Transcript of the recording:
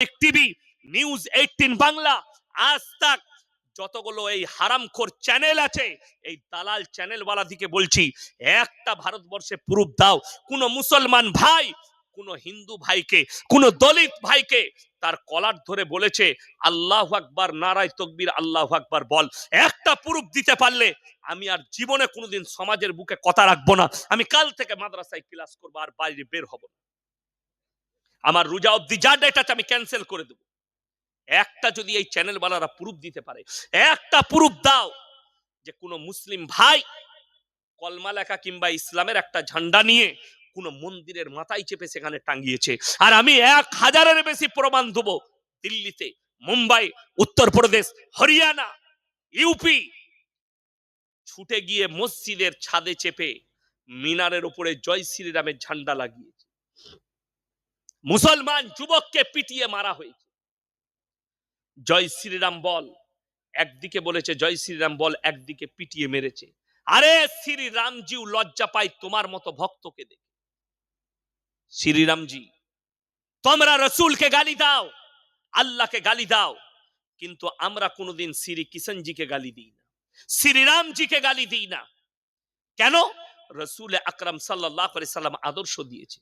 TV, news 18 Bangla, আজ তাক, যতগুলো এই হারামখোর চ্যানেল আছে, এই দালাল চ্যানেলওয়ালা দিকে বলছি, একটা ভারতবর্ষে প্রুফ দাও কোন মুসলমান ভাই কোন হিন্দু ভাইকে, কোন দলিত ভাইকে তার কলার ধরে বলেছে আল্লাহু আকবার, নারায়ে তাকবীর, আল্লাহু আকবার বল। একটা প্রুফ দিতে পারলে আমি আর জীবনে কোনোদিন সমাজের বুকে কথা রাখবো না। আমি কাল থেকে মাদ্রাসায় ক্লাস করবো, আর বাইরে বের হব না। আমার রোজা অবধি যা ডেট আছে আমি ক্যান্সেল করে দেবো। একটা যদি এই চ্যানেলওয়ালারা প্রুফ দিতে পারে, একটা প্রুফ দাও যে কোন মুসলিম ভাই কলমা লেখা কিংবা ইসলামের একটা ঝান্ডা নিয়ে কোন মন্দিরের মাথায় চেপে সেখানে টাঙ্গিয়েছে, আর আমি 1000-এর বেশি প্রমাণ দেবো। দিল্লিতে, মুম্বাই, উত্তরপ্রদেশ, হরিয়ানা, ইউপি ছুটে গিয়ে মসজিদের ছাদে চেপে মিনারের উপরে জয় শ্রীরামের ঝান্ডা লাগিয়েছে। মুসলমান যুবককে পিটিয়ে মারা হয়েছে। জয় শ্রীরাম বল একদিকে বলেছে, জয় শ্রীরাম বল একদিকে পিটিয়ে মেরেছে। আরে শ্রীরামজিও লজ্জা পায় তোমার মতো ভক্তকে দেখে। শ্রীরামজি, তোমরা রসুলকে গালি দাও, আল্লাহকে গালি দাও, কিন্তু আমরা কোনোদিন শ্রী কৃষ্ণজিকে গালি দিই না, শ্রীরামজিকে গালি দিই না। কেন? রসুল আকরাম সাল্লাল্লাহু আলাইহি সাল্লাম আদর্শ দিয়েছে।